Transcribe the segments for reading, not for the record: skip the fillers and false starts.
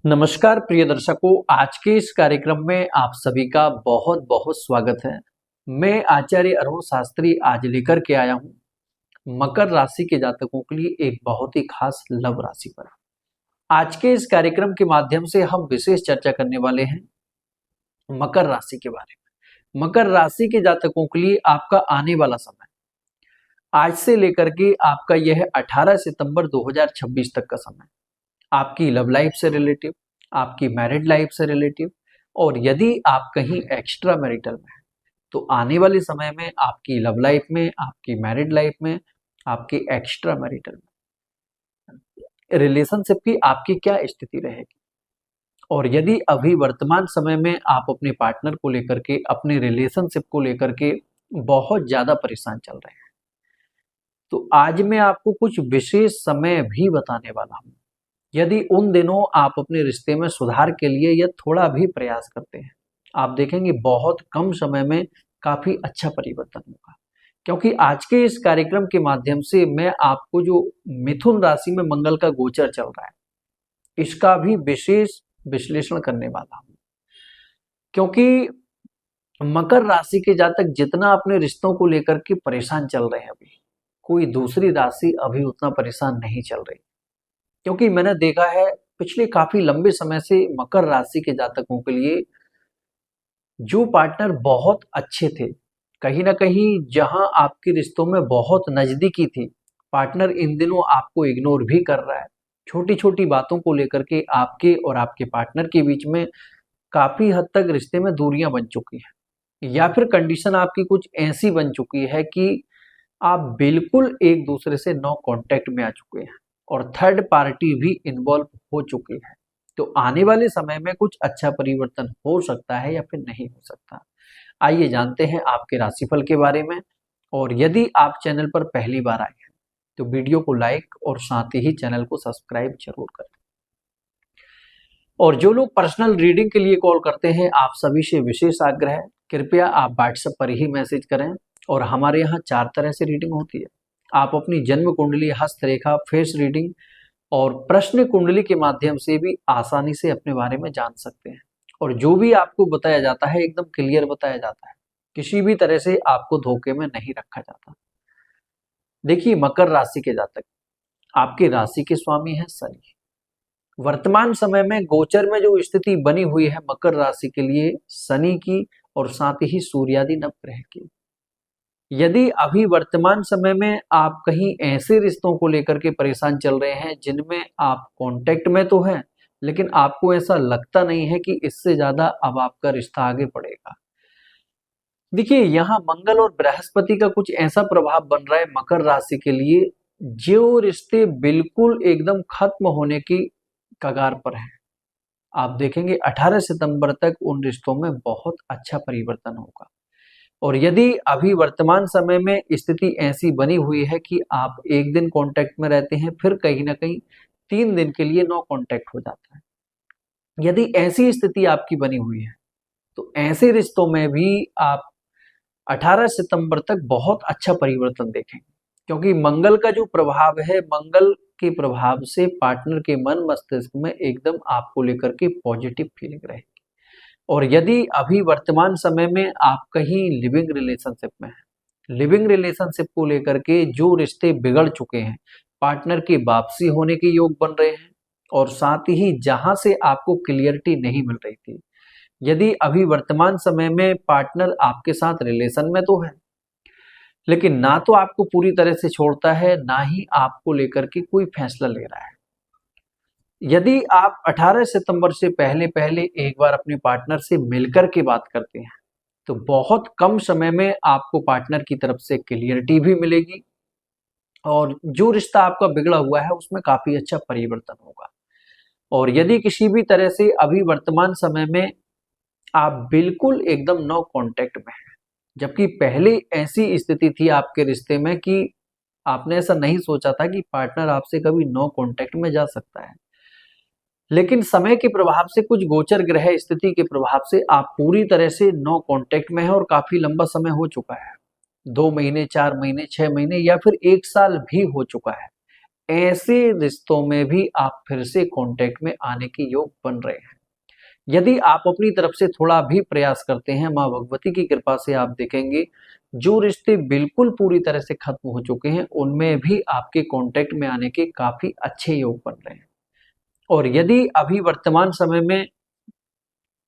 नमस्कार प्रिय दर्शकों, आज के इस कार्यक्रम में आप सभी का बहुत बहुत स्वागत है। मैं आचार्य अरुण शास्त्री आज लेकर के आया हूँ मकर राशि के जातकों के लिए एक बहुत ही खास लव राशि पर। आज के इस कार्यक्रम के माध्यम से हम विशेष चर्चा करने वाले हैं मकर राशि के बारे में। मकर राशि के जातकों के लिए आपका आने वाला समय आज से लेकर के आपका यह 18 सितंबर 2026 तक का समय आपकी लव लाइफ से रिलेटिव, आपकी मैरिड लाइफ से रिलेटिव, और यदि आप कहीं एक्स्ट्रा मैरिटल में हैं तो आने वाले समय में आपकी लव लाइफ में, आपकी मैरिड लाइफ में, आपके एक्स्ट्रा मैरिटल में रिलेशनशिप की आपकी क्या स्थिति रहेगी। और यदि अभी वर्तमान समय में आप अपने पार्टनर को लेकर के, अपने रिलेशनशिप को लेकर के बहुत ज्यादा परेशान चल रहे हैं, तो आज मैं आपको कुछ विशेष समय भी बताने वाला हूं। यदि उन दिनों आप अपने रिश्ते में सुधार के लिए या थोड़ा भी प्रयास करते हैं, आप देखेंगे बहुत कम समय में काफी अच्छा परिवर्तन होगा। क्योंकि आज के इस कार्यक्रम के माध्यम से मैं आपको जो मिथुन राशि में मंगल का गोचर चल रहा है, इसका भी विशेष विश्लेषण करने वाला हूं। क्योंकि मकर राशि के जातक जितना अपने रिश्तों को लेकर के परेशान चल रहे हैं, अभी कोई दूसरी राशि अभी उतना परेशान नहीं चल रही। क्योंकि मैंने देखा है पिछले काफी लंबे समय से मकर राशि के जातकों के लिए जो पार्टनर बहुत अच्छे थे, कहीं ना कहीं जहां आपके रिश्तों में बहुत नजदीकी थी, पार्टनर इन दिनों आपको इग्नोर भी कर रहा है। छोटी छोटी बातों को लेकर के आपके और आपके पार्टनर के बीच में काफी हद तक रिश्ते में दूरियां बन चुकी हैं, या फिर कंडीशन आपकी कुछ ऐसी बन चुकी है कि आप बिल्कुल एक दूसरे से नो कांटेक्ट में आ चुके हैं और थर्ड पार्टी भी इन्वॉल्व हो चुकी है। तो आने वाले समय में कुछ अच्छा परिवर्तन हो सकता है या फिर नहीं हो सकता। आइए जानते हैं आपके राशिफल के बारे में। और यदि आप चैनल पर पहली बार आए हैं तो वीडियो को लाइक और साथ ही चैनल को सब्सक्राइब जरूर करें। और जो लोग पर्सनल रीडिंग के लिए कॉल करते हैं, आप सभी से विशेष आग्रह है, कृपया आप व्हाट्सएप पर ही मैसेज करें। और हमारे यहाँ 4 तरह से रीडिंग होती है। आप अपनी जन्म कुंडली, हस्तरेखा, फेस रीडिंग और प्रश्न कुंडली के माध्यम से भी आसानी से अपने बारे में जान सकते हैं। और जो भी आपको बताया जाता है एकदम क्लियर बताया जाता है, किसी भी तरह से आपको धोखे में नहीं रखा जाता। देखिए, मकर राशि के जातक, आपकी राशि के स्वामी है शनि। वर्तमान समय में गोचर में जो स्थिति बनी हुई है मकर राशि के लिए शनि की और साथ ही सूर्यादि नवग्रह की, यदि अभी वर्तमान समय में आप कहीं ऐसे रिश्तों को लेकर के परेशान चल रहे हैं जिनमें आप कांटेक्ट में तो हैं, लेकिन आपको ऐसा लगता नहीं है कि इससे ज्यादा अब आपका रिश्ता आगे बढ़ेगा। देखिए, यहाँ मंगल और बृहस्पति का कुछ ऐसा प्रभाव बन रहा है मकर राशि के लिए, जो रिश्ते बिल्कुल एकदम खत्म होने की कगार पर हैं। आप देखेंगे 18 सितंबर तक उन रिश्तों में बहुत अच्छा परिवर्तन होगा। और यदि अभी वर्तमान समय में स्थिति ऐसी बनी हुई है कि आप एक दिन कांटेक्ट में रहते हैं, फिर कहीं ना कहीं 3 दिन के लिए नो कांटेक्ट हो जाता है, यदि ऐसी स्थिति आपकी बनी हुई है तो ऐसे रिश्तों में भी आप 18 सितंबर तक बहुत अच्छा परिवर्तन देखेंगे। क्योंकि मंगल का जो प्रभाव है, मंगल के प्रभाव से पार्टनर के मन मस्तिष्क में एकदम आपको लेकर के पॉजिटिव फीलिंग रहेगी। और यदि अभी वर्तमान समय में आप कहीं लिविंग रिलेशनशिप में हैं, लिविंग रिलेशनशिप को लेकर के जो रिश्ते बिगड़ चुके हैं, पार्टनर की वापसी होने के योग बन रहे हैं, और साथ ही जहां से आपको क्लियरिटी नहीं मिल रही थी, यदि अभी वर्तमान समय में पार्टनर आपके साथ रिलेशन में तो है, लेकिन ना तो आपको पूरी तरह से छोड़ता है, ना ही आपको लेकर के कोई फैसला ले रहा है, यदि आप 18 सितंबर से पहले पहले एक बार अपने पार्टनर से मिलकर के बात करते हैं तो बहुत कम समय में आपको पार्टनर की तरफ से क्लियरिटी भी मिलेगी और जो रिश्ता आपका बिगड़ा हुआ है उसमें काफी अच्छा परिवर्तन होगा। और यदि किसी भी तरह से अभी वर्तमान समय में आप बिल्कुल एकदम नो कांटेक्ट में हैं, जबकि पहले ऐसी स्थिति थी आपके रिश्ते में कि आपने ऐसा नहीं सोचा था कि पार्टनर आपसे कभी नो कांटेक्ट में जा सकता है, लेकिन समय के प्रभाव से, कुछ गोचर ग्रह स्थिति के प्रभाव से आप पूरी तरह से नो कांटेक्ट में है और काफी लंबा समय हो चुका है। 2 महीने, 4 महीने, 6 महीने या फिर 1 साल भी हो चुका है। ऐसे रिश्तों में भी आप फिर से कांटेक्ट में आने के योग बन रहे हैं। यदि आप अपनी तरफ से थोड़ा भी प्रयास करते हैं, माँ भगवती की कृपा से आप देखेंगे जो रिश्ते बिल्कुल पूरी तरह से खत्म हो चुके हैं उनमें भी आपके कांटेक्ट में आने के काफी अच्छे योग बन रहे हैं। और यदि अभी वर्तमान समय में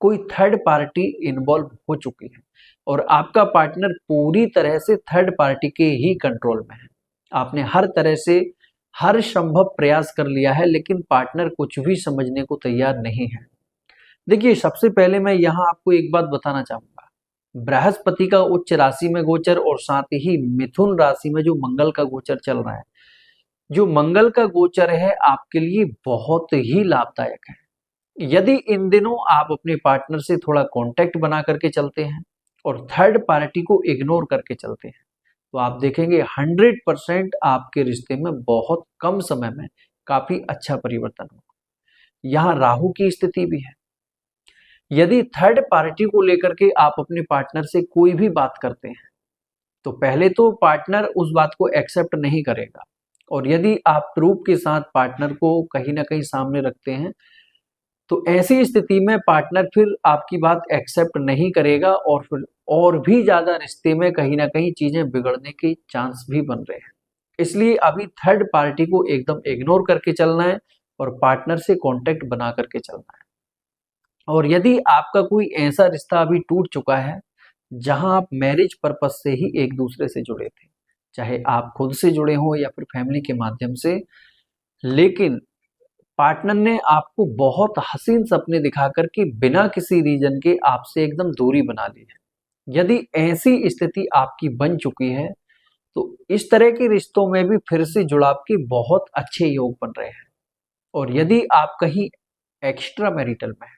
कोई थर्ड पार्टी इन्वॉल्व हो चुकी है और आपका पार्टनर पूरी तरह से थर्ड पार्टी के ही कंट्रोल में है, आपने हर तरह से हर संभव प्रयास कर लिया है लेकिन पार्टनर कुछ भी समझने को तैयार नहीं है। देखिए, सबसे पहले मैं यहाँ आपको एक बात बताना चाहूंगा। बृहस्पति का उच्च राशि में गोचर और साथ ही मिथुन राशि में जो मंगल का गोचर चल रहा है, जो मंगल का गोचर है आपके लिए बहुत ही लाभदायक है। यदि इन दिनों आप अपने पार्टनर से थोड़ा कांटेक्ट बना करके चलते हैं और थर्ड पार्टी को इग्नोर करके चलते हैं तो आप देखेंगे 100% आपके रिश्ते में बहुत कम समय में काफी अच्छा परिवर्तन होगा। यहाँ राहु की स्थिति भी है। यदि थर्ड पार्टी को लेकर के आप अपने पार्टनर से कोई भी बात करते हैं तो पहले तो पार्टनर उस बात को एक्सेप्ट नहीं करेगा, और यदि आप प्रूफ के साथ पार्टनर को कहीं ना कहीं सामने रखते हैं तो ऐसी स्थिति में पार्टनर फिर आपकी बात एक्सेप्ट नहीं करेगा और फिर और भी ज्यादा रिश्ते में कहीं ना कहीं चीजें बिगड़ने के चांस भी बन रहे हैं। इसलिए अभी थर्ड पार्टी को एकदम इग्नोर करके चलना है और पार्टनर से कांटेक्ट बना करके चलना है। और यदि आपका कोई ऐसा रिश्ता अभी टूट चुका है जहां आप मैरिज पर्पस से ही एक दूसरे से जुड़े थे, चाहे आप खुद से जुड़े हो या फिर फैमिली के माध्यम से, लेकिन पार्टनर ने आपको बहुत हसीन सपने दिखाकर के बिना किसी रीजन के आपसे एकदम दूरी बना ली है, यदि ऐसी स्थिति आपकी बन चुकी है तो इस तरह के रिश्तों में भी फिर से जुड़ाव के बहुत अच्छे योग बन रहे हैं। और यदि आप कहीं एक्स्ट्रा मैरिटल में है,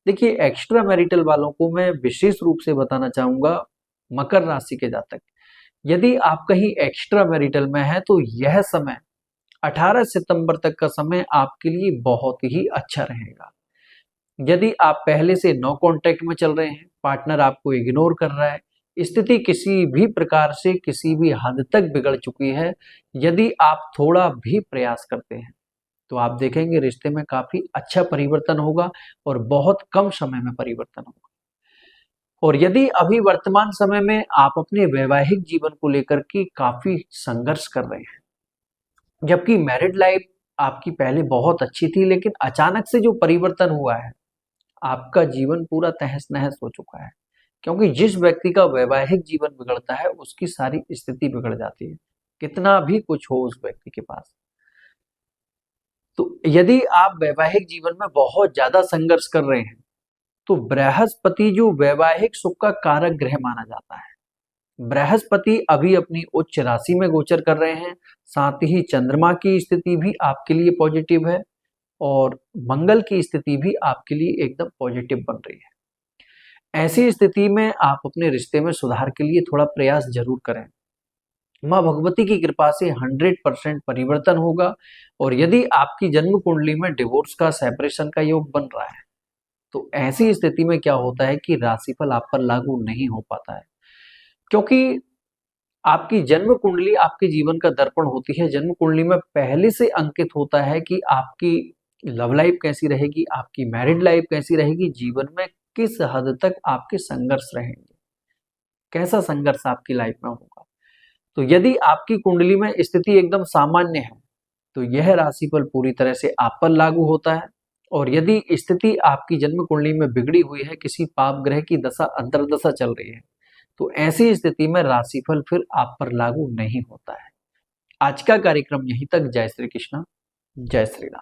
देखिए एक्स्ट्रा मैरिटल वालों को मैं विशेष रूप से बताना चाहूंगा, मकर राशि के जातक, यदि आप कहीं एक्स्ट्रा मैरिटल में है तो यह समय 18 सितंबर तक का समय आपके लिए बहुत ही अच्छा रहेगा। यदि आप पहले से नो कांटेक्ट में चल रहे हैं, पार्टनर आपको इग्नोर कर रहा है, स्थिति किसी भी प्रकार से किसी भी हद तक बिगड़ चुकी है, यदि आप थोड़ा भी प्रयास करते हैं तो आप देखेंगे रिश्ते में काफी अच्छा परिवर्तन होगा और बहुत कम समय में परिवर्तन होगा। और यदि अभी वर्तमान समय में आप अपने वैवाहिक जीवन को लेकर के काफी संघर्ष कर रहे हैं, जबकि मैरिड लाइफ आपकी पहले बहुत अच्छी थी लेकिन अचानक से जो परिवर्तन हुआ है आपका जीवन पूरा तहस नहस हो चुका है, क्योंकि जिस व्यक्ति का वैवाहिक जीवन बिगड़ता है उसकी सारी स्थिति बिगड़ जाती है, कितना भी कुछ हो उस व्यक्ति के पास। तो यदि आप वैवाहिक जीवन में बहुत ज्यादा संघर्ष कर रहे हैं तो बृहस्पति जो वैवाहिक सुख का कारक ग्रह माना जाता है, बृहस्पति अभी अपनी उच्च राशि में गोचर कर रहे हैं, साथ ही चंद्रमा की स्थिति भी आपके लिए पॉजिटिव है और मंगल की स्थिति भी आपके लिए एकदम पॉजिटिव बन रही है। ऐसी स्थिति में आप अपने रिश्ते में सुधार के लिए थोड़ा प्रयास जरूर करें। माँ भगवती की कृपा से 100% परिवर्तन होगा। और यदि आपकी जन्म कुंडली में डिवोर्स का, सेपरेशन का योग बन रहा है तो ऐसी स्थिति में क्या होता है कि राशिफल आप पर लागू नहीं हो पाता है, क्योंकि आपकी जन्म कुंडली आपके जीवन का दर्पण होती है। जन्म कुंडली में पहले से अंकित होता है कि आपकी लव लाइफ कैसी रहेगी, आपकी मैरिड लाइफ कैसी रहेगी, जीवन में किस हद तक आपके संघर्ष रहेंगे, कैसा संघर्ष आपकी लाइफ में होगा। तो यदि आपकी कुंडली में स्थिति एकदम सामान्य है तो यह राशिफल पूरी तरह से आप पर लागू होता है। और यदि स्थिति आपकी जन्म कुंडली में बिगड़ी हुई है, किसी पाप ग्रह की दशा अंतर्दशा चल रही है, तो ऐसी स्थिति में राशिफल फिर आप पर लागू नहीं होता है। आज का कार्यक्रम यहीं तक। जय श्री कृष्ण, जय श्री राम।